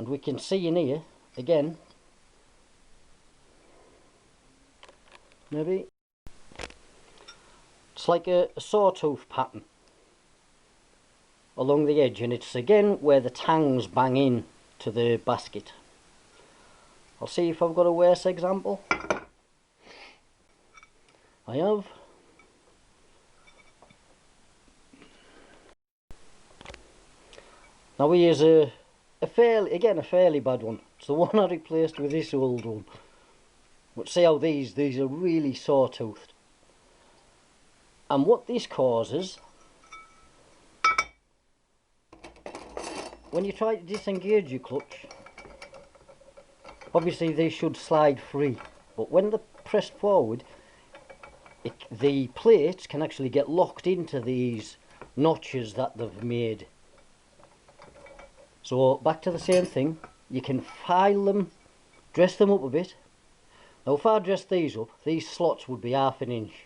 And we can see in here again, maybe it's like a sawtooth pattern along the edge, and it's again where the tangs bang in to the basket. I'll see if I've got a worse example. I have. Now here's a fairly bad one. It's the one I replaced with this old one. But see how these are really sawtoothed. And what this causes, when you try to disengage your clutch, obviously they should slide free, but when they're pressed forward, the plates can actually get locked into these notches that they've made. So back to the same thing, you can file them, dress them up a bit. Now if I dressed these up, these slots would be ½ an inch.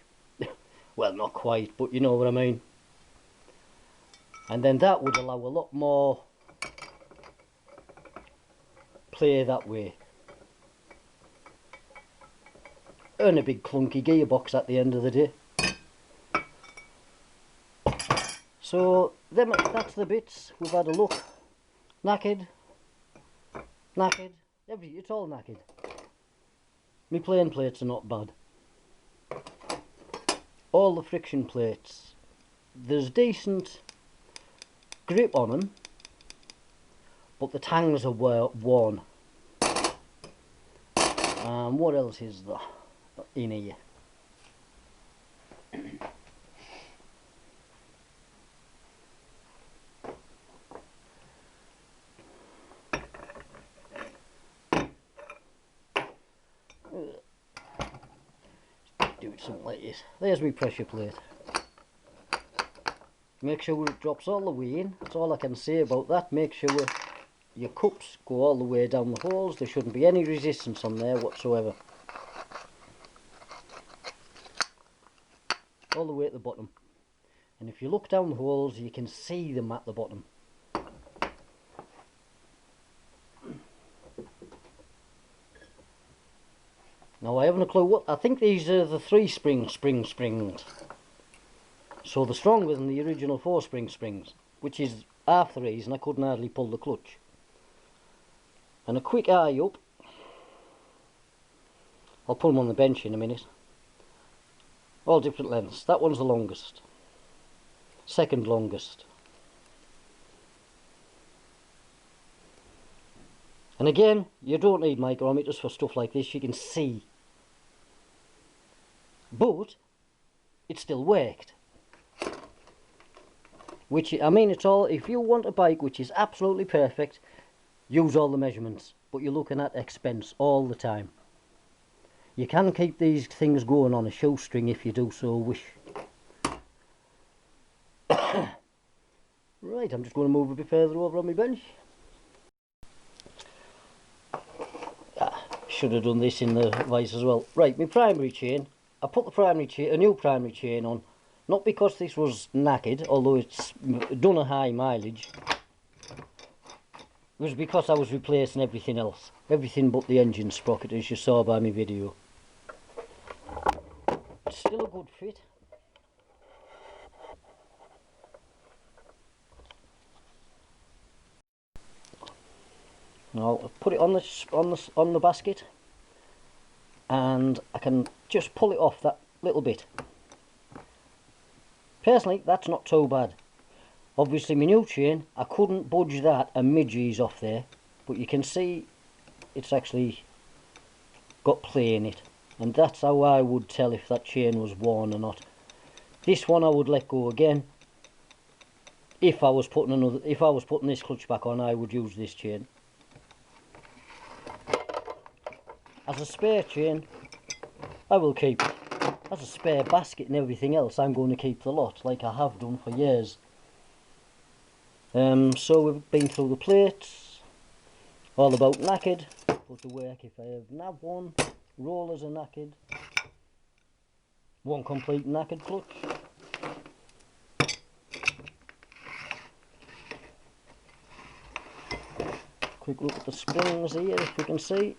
Well, not quite, but you know what I mean. And then that would allow a lot more play that way. And a big clunky gearbox at the end of the day. So that's the bits. We've had a look. Knackered, it's all knackered. My plane plates are not bad. All the friction plates, there's decent grip on them, but the tangs are worn. What else is there in here? Do it something like this. There's my pressure plate. Make sure it drops all the way in. That's all I can say about that. Make sure your cups go all the way down the holes. There shouldn't be any resistance on there whatsoever. All the way at the bottom. And if you look down the holes, you can see them at the bottom. Now I haven't a clue what, I think these are the 3 springs. So they're stronger than the original 4 springs, which is half the reason I couldn't hardly pull the clutch. And a quick eye up, I'll put them on the bench in a minute. All different lengths. That one's the longest. Second longest. And again, you don't need micrometers for stuff like this, you can see. But it still worked. Which, I mean, it's all, if you want a bike which is absolutely perfect, use all the measurements. But you're looking at expense all the time. You can keep these things going on a shoestring if you do so wish. Right, I'm just going to move a bit further over on my bench. Should have done this in the vise as well. Right, my primary chain. I put the primary chain, a new primary chain on, not because this was knackered, although it's done a high mileage. It was because I was replacing everything else. Everything but the engine sprocket, as you saw by my video. It's still a good fit. Now I'll put it on the basket, and I can just pull it off that little bit. Personally, that's not too bad. Obviously my new chain, I couldn't budge that a midges off there, but you can see it's actually got play in it, and that's how I would tell if that chain was worn or not. This one I would let go again. If I was putting this clutch back on, I would use this chain. As a spare chain, I will keep it. As a spare basket and everything else, I'm going to keep the lot, like I have done for years. So we've been through the plates, all about knackered, put to work if I have nav one, rollers are knackered, one complete knackered clutch. quick look at the springs here, if you can see.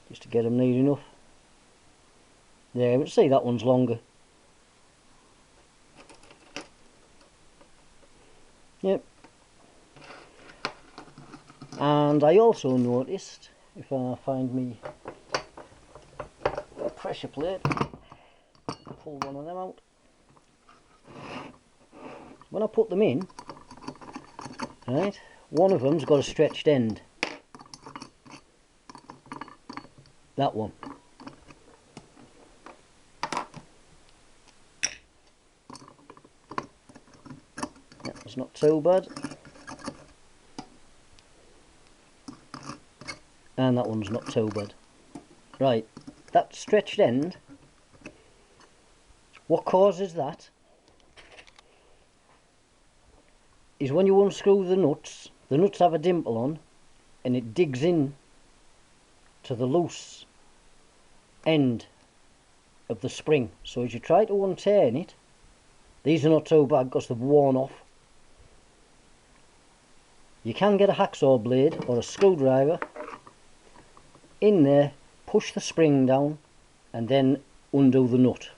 Just to get them neat enough. There, you can see that one's longer. Yep. And I also noticed, if I find me a pressure plate, pull one of them out. When I put them in, right, one of them's got a stretched end. That one. It's not too bad. And that one's not too bad. Right, that stretched end, what causes that is when you unscrew the nuts have a dimple on and it digs in to the loose end of the spring. So as you try to unturn it, these are not too bad because they've worn off. You can get a hacksaw blade or a screwdriver in there, push the spring down and then undo the nut.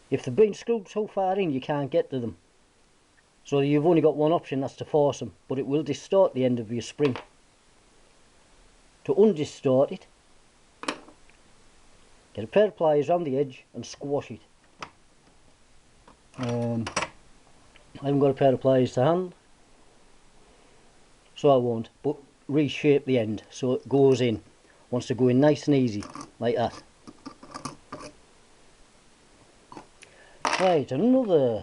If they've been screwed so far in you can't get to them. So you've only got one option, that's to force them, but it will distort the end of your spring. To undistort it, get a pair of pliers around the edge and squash it. I haven't got a pair of pliers to hand, so I won't, but reshape the end so it goes in. Wants to go in nice and easy, like that. Right, another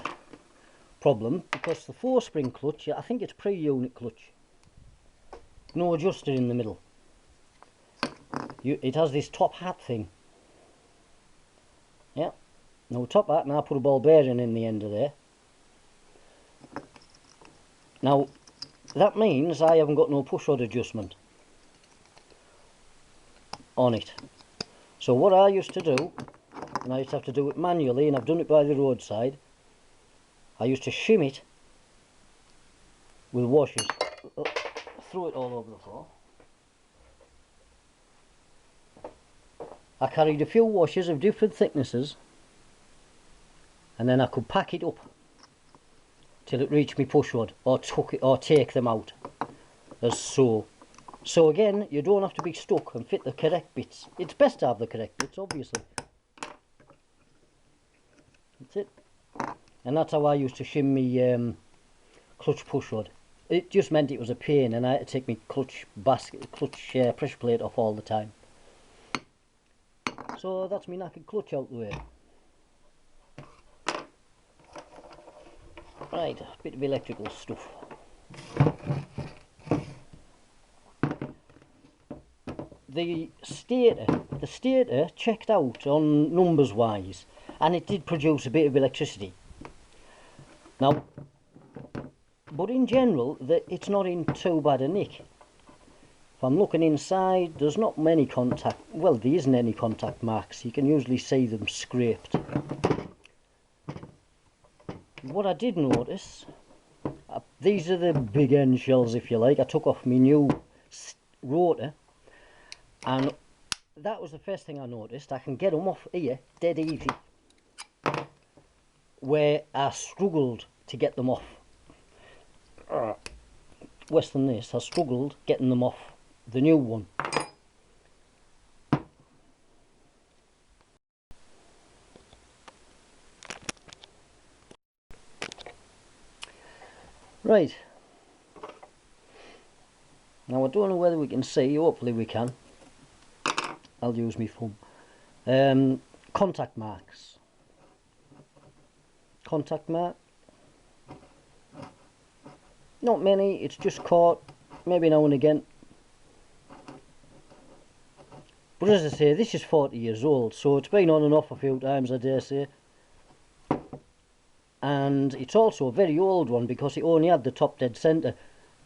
problem, because the 4-spring clutch, I think it's pre-unit clutch, no adjuster in the middle. It has this top hat thing. Yeah, no top hat, and I put a ball bearing in the end of there. Now, that means I haven't got no push rod adjustment on it. So what I used to do, and I used to have to do it manually, and I've done it by the roadside, I used to shim it with washers. Throw it all over the floor. I carried a few washers of different thicknesses, and then I could pack it up till it reached me push rod, or take them out, as so. So again, you don't have to be stuck and fit the correct bits. It's best to have the correct bits, obviously. That's it. And that's how I used to shim me clutch push rod. It just meant it was a pain, and I had to take my clutch pressure plate off all the time. So that's me knackered clutch out the way. Right, a bit of electrical stuff. The stator checked out on numbers wise, and it did produce a bit of electricity. Now, but in general, it's not in too bad a nick. If I'm looking inside, there's not many contact, well, there isn't any contact marks. You can usually see them scraped. What I did notice, these are the big end shells, if you like. I took off my new rotor, and that was the first thing I noticed. I can get them off here dead easy, where I struggled to get them off. Worse than this, I struggled getting them off the new one. Right, now I don't know whether we can see, hopefully we can. I'll use my thumb. Contact marks. Contact mark. Not many, it's just caught maybe now and again. But as I say, this is 40 years old, so it's been on and off a few times, I dare say. And it's also a very old one because it only had the top dead centre.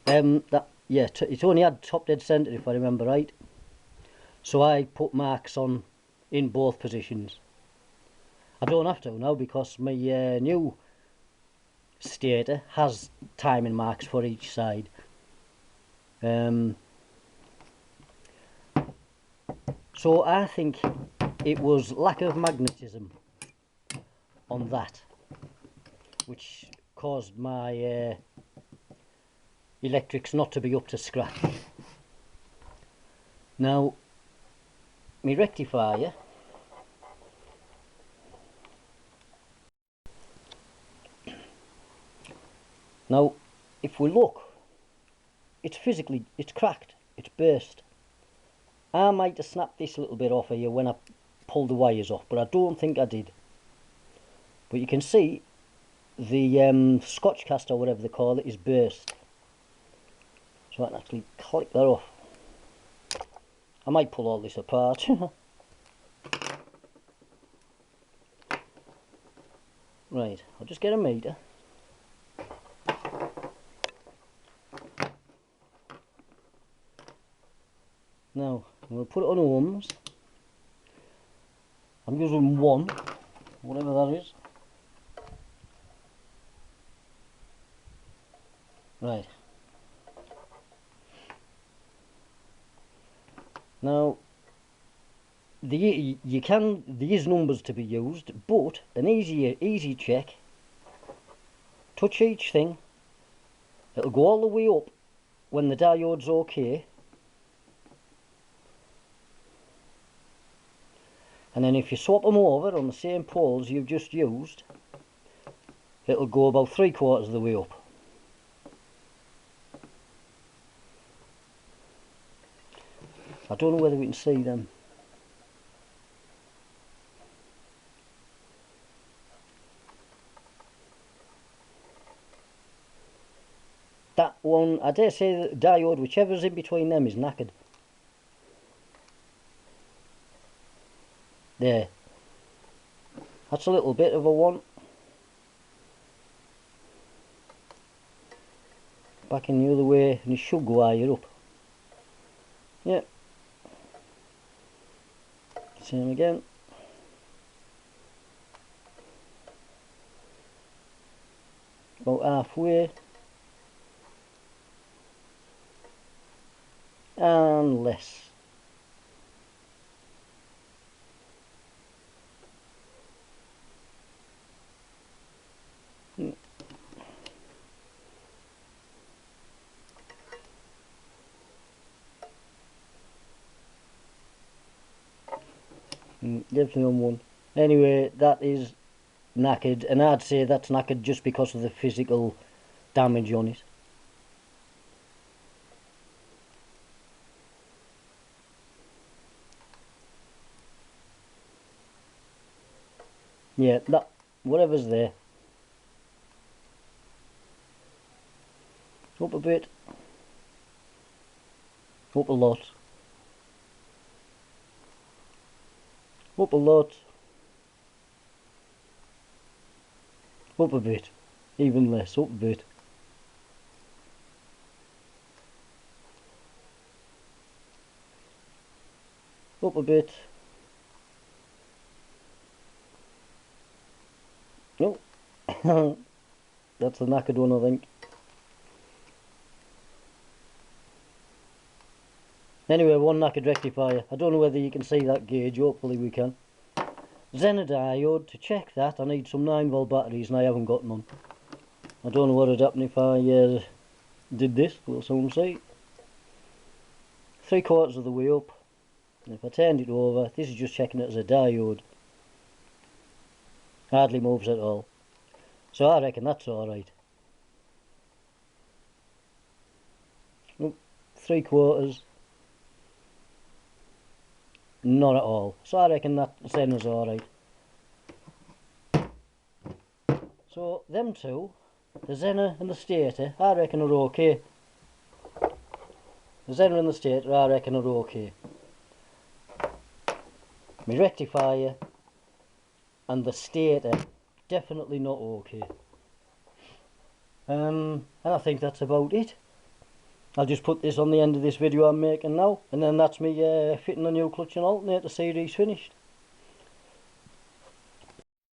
It only had top dead centre, if I remember right. So I put marks on in both positions. I don't have to now because my new stator has timing marks for each side. So I think it was lack of magnetism on that which caused my electrics not to be up to scratch. Now my rectifier, now if we look, it's cracked, it's burst. I might have snapped this little bit off here when I pulled the wires off, but I don't think I did. But you can see the Scotch cast or whatever they call it is burst. So I can actually click that off. I might pull all this apart. Right, I'll just get a meter. Now, I'm going to put it on ohms. I'm using 1, whatever that is. Right. Now, there is numbers to be used, but an easy check. Touch each thing. It'll go all the way up when the diode's okay. And then if you swap them over on the same poles you've just used, it'll go about 3/4 of the way up. I don't know whether we can see them. That one, I dare say that the diode, whichever's in between them, is knackered. There. That's a little bit of a one. Back in the other way, and it should go higher up. Yep. Same again. About halfway. And less. Definitely on 1. Anyway, that is knackered, and I'd say that's knackered just because of the physical damage on it. Yeah, that whatever's there. Up a bit. Up a lot. Up a lot. Up a bit. Even less. Up a bit. Up a bit. No. That's the knackered one, I think. Anyway, one knackered rectifier. I don't know whether you can see that gauge. Hopefully we can. Zener diode. To check that, I need some 9V batteries, and I haven't got none. I don't know what would happen if I did this. We'll soon see. 3/4 of the way up. And if I turned it over, this is just checking it as a diode. Hardly moves at all. So I reckon that's alright. Oh, 3/4. Not at all. So I reckon that Zener's alright. So them two, the Zener and the stator, I reckon are okay. The Zener and the stator, I reckon are okay. My rectifier and the stator, definitely not okay. And I think that's about it. I'll just put this on the end of this video I'm making now, and then that's me fitting the new clutch and alternator series finished.